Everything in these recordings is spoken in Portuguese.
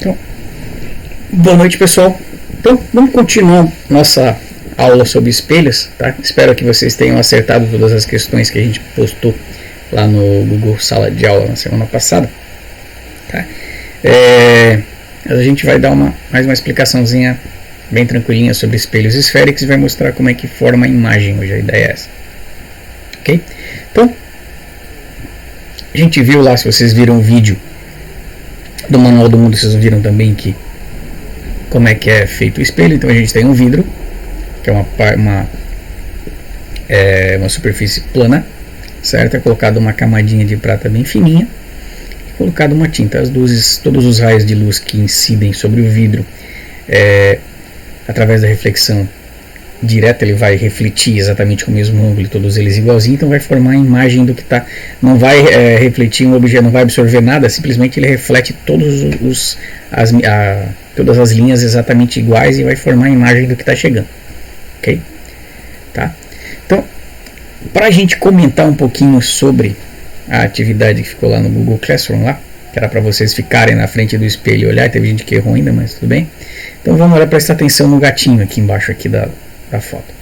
Então, boa noite, pessoal. Então, vamos continuar nossa aula sobre espelhos, tá? Espero que vocês tenham acertado todas as questões que a gente postou lá no Google Sala de Aula na semana passada, tá? A gente vai dar mais uma explicaçãozinha bem tranquilinha sobre espelhos esféricos e vai mostrar como é que forma a imagem hoje. A ideia é essa, ok? Então, a gente viu lá, se vocês viram o vídeo do Manual do Mundo, vocês viram também que como é que é feito o espelho. Então a gente tem um vidro, que é uma superfície plana, certo? É colocado uma camadinha de prata bem fininha, e colocado uma tinta. As luzes, todos os raios de luz que incidem sobre o vidro, através da reflexão direta, ele vai refletir exatamente com o mesmo ângulo, todos eles igualzinho, então vai formar a imagem do que está. Não vai refletir um objeto, não vai absorver nada, simplesmente ele reflete todas as linhas exatamente iguais e vai formar a imagem do que está chegando, ok? Tá? Então, para a gente comentar um pouquinho sobre a atividade que ficou lá no Google Classroom, lá, que era para vocês ficarem na frente do espelho e olhar, teve gente que errou ainda, mas tudo bem. Então vamos lá prestar atenção no gatinho aqui embaixo aqui da foto.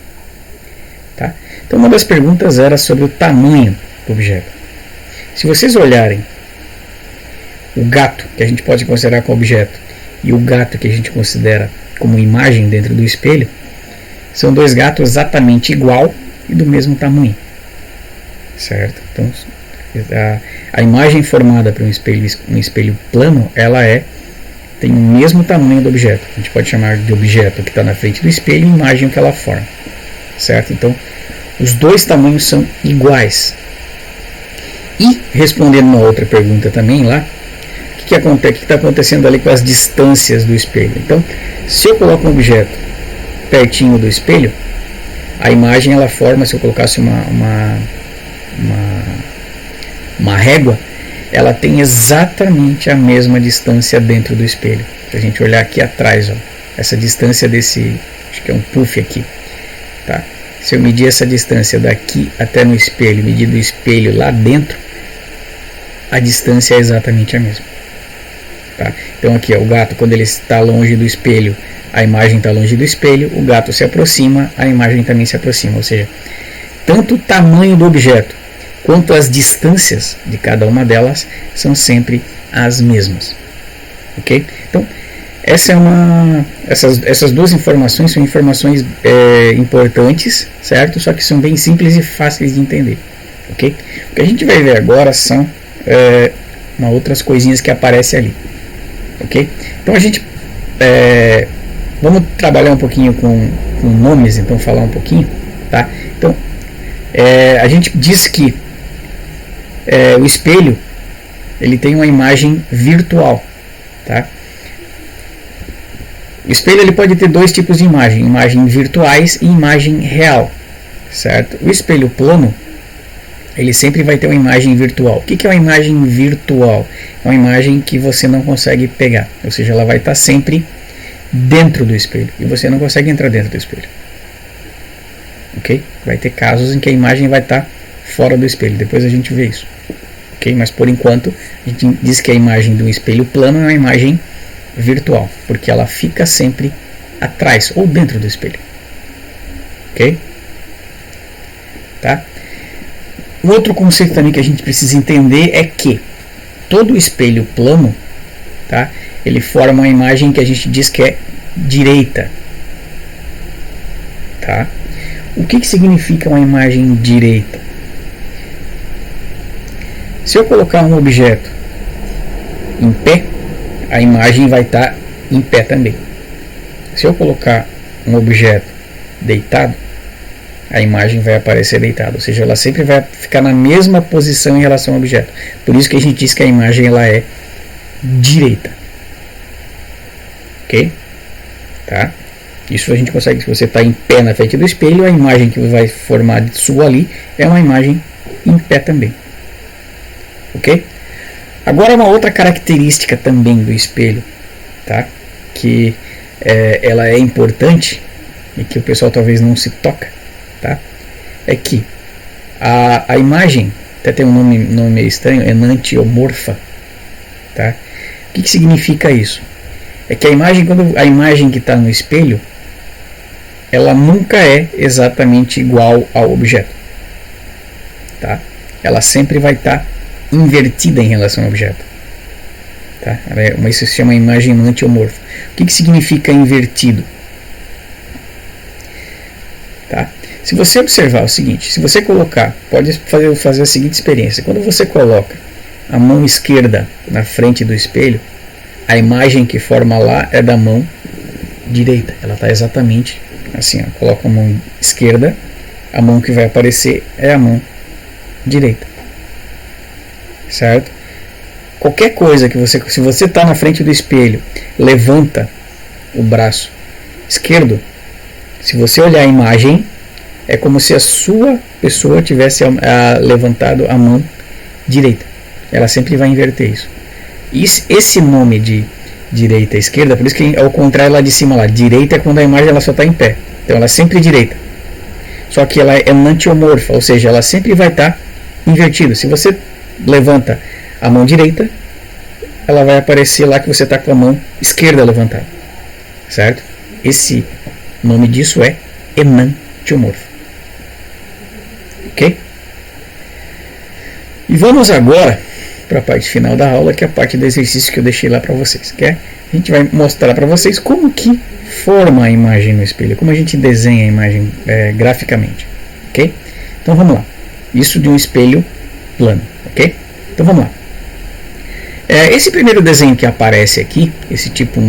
Tá? Então uma das perguntas era sobre o tamanho do objeto. Se vocês olharem o gato, que a gente pode considerar como objeto, e o gato que a gente considera como imagem dentro do espelho, são dois gatos exatamente igual e do mesmo tamanho, certo? Então a imagem formada por um espelho plano, ela tem o mesmo tamanho do objeto. A gente pode chamar de objeto que está na frente do espelho e imagem que ela forma, certo? Então os dois tamanhos são iguais. E respondendo uma outra pergunta também lá, o que está acontecendo ali com as distâncias do espelho? Então, se eu coloco um objeto pertinho do espelho, a imagem ela forma, se eu colocasse uma régua, ela tem exatamente a mesma distância dentro do espelho. Se a gente olhar aqui atrás, ó, essa distância desse, acho que é um puff aqui, tá? Se eu medir essa distância daqui até no espelho, medir do espelho lá dentro, a distância é exatamente a mesma, tá? Então aqui, ó, o gato, quando ele está longe do espelho, a imagem está longe do espelho, o gato se aproxima, a imagem também se aproxima, ou seja, tanto o tamanho do objeto quanto as distâncias de cada uma delas são sempre as mesmas, ok? Então essas duas informações são informações importantes, certo? Só que são bem simples e fáceis de entender, ok? O que a gente vai ver agora são outras coisinhas que aparecem ali, ok? Então a gente vamos trabalhar um pouquinho com nomes, então falar um pouquinho, tá? Então a gente diz que o espelho ele tem uma imagem virtual, tá? O espelho ele pode ter dois tipos de imagem virtuais e imagem real, certo? O espelho plano ele sempre vai ter uma imagem virtual. O que é uma imagem virtual? É uma imagem que você não consegue pegar, ou seja, ela vai estar sempre dentro do espelho e você não consegue entrar dentro do espelho, ok? Vai ter casos em que a imagem vai estar fora do espelho, depois a gente vê isso, ok? Mas por enquanto a gente diz que a imagem do espelho plano é uma imagem virtual, porque ela fica sempre atrás ou dentro do espelho, ok? Tá? Um outro conceito também que a gente precisa entender é que todo espelho plano, tá? Ele forma uma imagem que a gente diz que é direita, tá? O que significa uma imagem direita? Se eu colocar um objeto em pé, a imagem vai estar em pé também. Se eu colocar um objeto deitado, a imagem vai aparecer deitada, ou seja, ela sempre vai ficar na mesma posição em relação ao objeto. Por isso que a gente diz que a imagem ela é direita, ok? Tá? Isso a gente consegue, se você está em pé na frente do espelho, a imagem que vai formar de sua ali é uma imagem em pé também, ok? Agora uma outra característica também do espelho, tá? Que ela é importante e que o pessoal talvez não se toca, tá? É que a imagem, até tem um nome meio estranho, enantiomorfa, tá? O que significa isso? é que a imagem, quando a imagem que está no espelho, ela nunca é exatamente igual ao objeto, tá? Ela sempre vai estar invertida em relação ao objeto, tá? Isso se chama imagem enantiomorfa. O que significa invertido? Tá? Se você observar o seguinte, se você colocar, pode fazer a seguinte experiência: quando você coloca a mão esquerda na frente do espelho, a imagem que forma lá é da mão direita. Ela está exatamente assim, ó. Coloca a mão esquerda, a mão que vai aparecer é a mão direita, certo? Qualquer coisa que você, se você está na frente do espelho, levanta o braço esquerdo, se você olhar a imagem, é como se a sua pessoa tivesse levantado a mão direita. Ela sempre vai inverter isso. Esse nome de direita e esquerda, por isso que ao contrário lá de cima, lá, direita é quando a imagem ela só está em pé. Então ela é sempre direita. Só que ela é enantiomorfa, ou seja, ela sempre vai estar invertida. Se você levanta a mão direita, ela vai aparecer lá que você está com a mão esquerda levantada, certo? Esse nome disso é enantiomorfo. Ok? E vamos agora para a parte final da aula, que é a parte do exercício que eu deixei lá para vocês. Que é, a gente vai mostrar para vocês como que forma a imagem no espelho, como a gente desenha a imagem graficamente. Ok? Então vamos lá. Isso de um espelho plano. Ok? Então vamos lá. Esse primeiro desenho que aparece aqui, esse tipo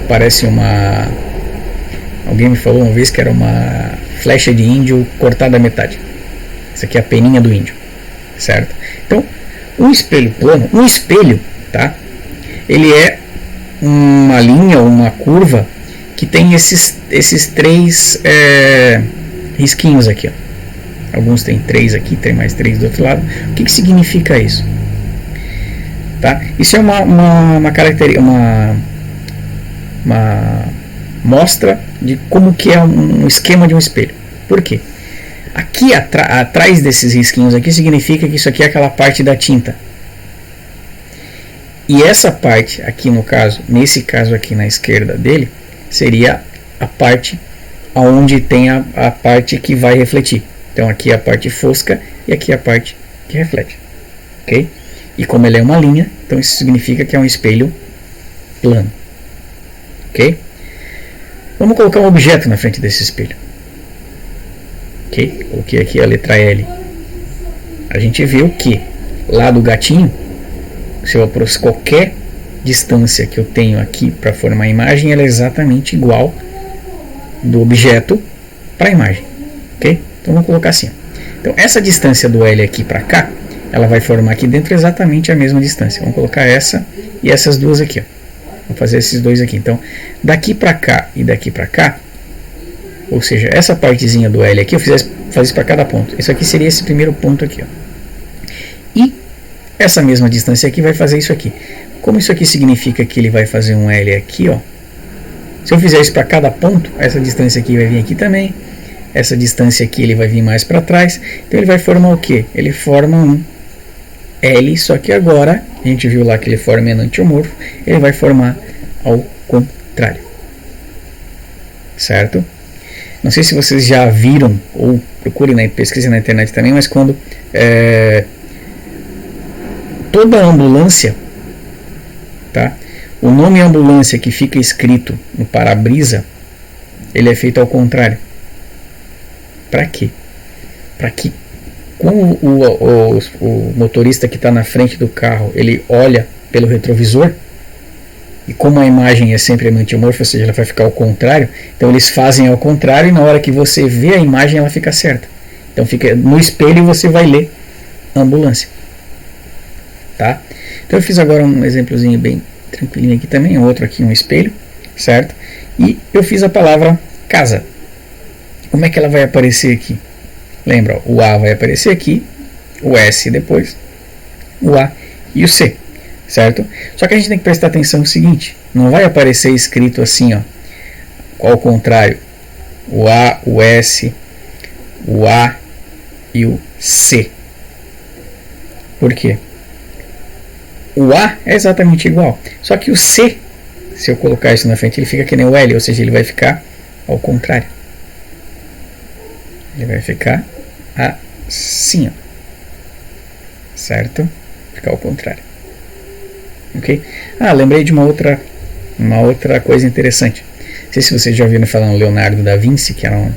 parece uma... Alguém me falou uma vez que era uma flecha de índio cortada à metade. Essa aqui é a peninha do índio, certo? Então, um espelho plano, tá? Ele é uma linha, uma curva que tem esses três risquinhos aqui, ó. Alguns tem 3 aqui, tem mais 3 do outro lado. O que significa isso? Tá? Isso é uma característica, uma mostra de como que é um esquema de um espelho. Por quê? Aqui atrás desses risquinhos aqui significa que isso aqui é aquela parte da tinta. E essa parte aqui, no caso, nesse caso aqui na esquerda dele, seria a parte onde tem a parte que vai refletir. Então aqui é a parte fosca e aqui é a parte que reflete. Ok? E como ele é uma linha, então isso significa que é um espelho plano. Ok? Vamos colocar um objeto na frente desse espelho. Ok? Coloquei aqui a letra L. A gente viu que lá do gatinho, se eu aproximo qualquer distância que eu tenho aqui para formar a imagem, ela é exatamente igual do objeto para a imagem. Ok? Então vamos colocar assim. Então essa distância do L aqui para cá, ela vai formar aqui dentro exatamente a mesma distância. Vamos colocar essa e essas duas aqui, ó. Vou fazer esses dois aqui. Então, daqui para cá e daqui para cá, ou seja, essa partezinha do L aqui, eu fazer isso para cada ponto. Isso aqui seria esse primeiro ponto aqui, ó. E essa mesma distância aqui vai fazer isso aqui. Como isso aqui significa que ele vai fazer um L aqui, ó. Se eu fizer isso para cada ponto, essa distância aqui vai vir aqui também. Essa distância aqui ele vai vir mais para trás. Então ele vai formar o quê? Ele forma um L, só que agora, a gente viu lá que ele forma enantiomorfo, ele vai formar ao contrário. Certo? Não sei se vocês já viram, ou procurem, pesquisem na internet também, mas quando toda ambulância, tá? O nome ambulância que fica escrito no para-brisa, ele é feito ao contrário. Para quê? Para que quando o motorista que está na frente do carro, ele olha pelo retrovisor, e como a imagem é sempre enantiomorfa, ou seja, ela vai ficar ao contrário, então eles fazem ao contrário e na hora que você vê a imagem ela fica certa. Então fica no espelho você vai ler ambulância. Tá? Então eu fiz agora um exemplozinho bem tranquilinho aqui também, outro aqui, um espelho, certo? E eu fiz a palavra casa. Como é que ela vai aparecer aqui? Lembra, ó, o A vai aparecer aqui, o S depois, o A e o C, certo? Só que a gente tem que prestar atenção no seguinte, não vai aparecer escrito assim, ó, ao contrário, o A, o S, o A e o C. Por quê? O A é exatamente igual, só que o C Se eu colocar isso na frente, ele fica que nem o L, ou seja, ele vai ficar ao contrário. Ele vai ficar assim, ó. Certo? Ficar ao contrário. Ok? Lembrei de uma outra coisa interessante. Não sei se vocês já ouviram falar no Leonardo da Vinci, que era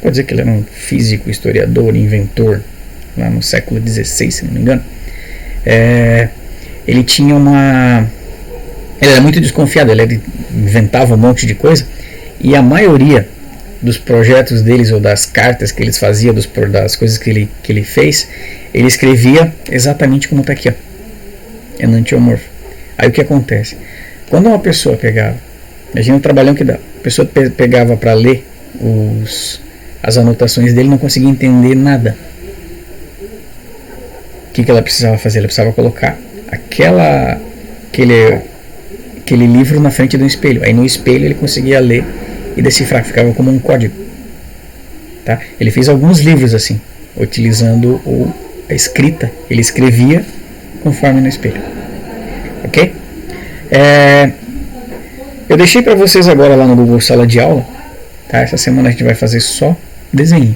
pode dizer que ele era um físico, historiador, inventor, lá no século XVI, se não me engano. Ele tinha ele era muito desconfiado, ele inventava um monte de coisa, e a maioria dos projetos deles, ou das cartas que eles faziam, das coisas que ele fez, ele escrevia exatamente como está aqui, ó, enantiomorfo. Aí o que acontece? Quando uma pessoa pegava, imagina o trabalhão que dá, a pessoa pegava para ler as anotações dele, não conseguia entender nada. O que ela precisava fazer? Ela precisava colocar aquele livro na frente do espelho. Aí no espelho ele conseguia ler e decifrar, ficava como um código. Tá? Ele fez alguns livros assim, utilizando a escrita. Ele escrevia conforme no espelho. Ok? Eu deixei para vocês agora lá no Google Sala de Aula. Tá? Essa semana a gente vai fazer só desenho.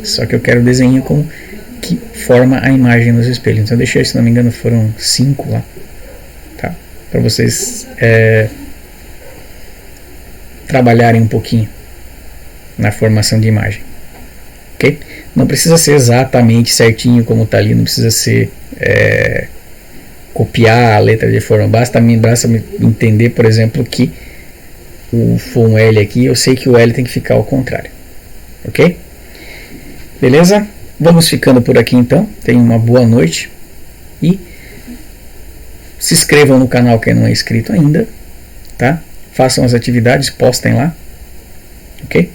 Só que eu quero desenho com que forma a imagem nos espelhos. Então eu deixei, se não me engano, foram 5 lá. Tá? Para vocês trabalharem um pouquinho na formação de imagem. Ok? Não precisa ser exatamente certinho como está ali, não precisa ser copiar a letra de forma, basta me entender, por exemplo, que for um L aqui, eu sei que o L tem que ficar ao contrário. Ok? Beleza? Vamos ficando por aqui então. Tenham uma boa noite e se inscrevam no canal quem não é inscrito ainda, tá? Façam as atividades, postem lá, ok?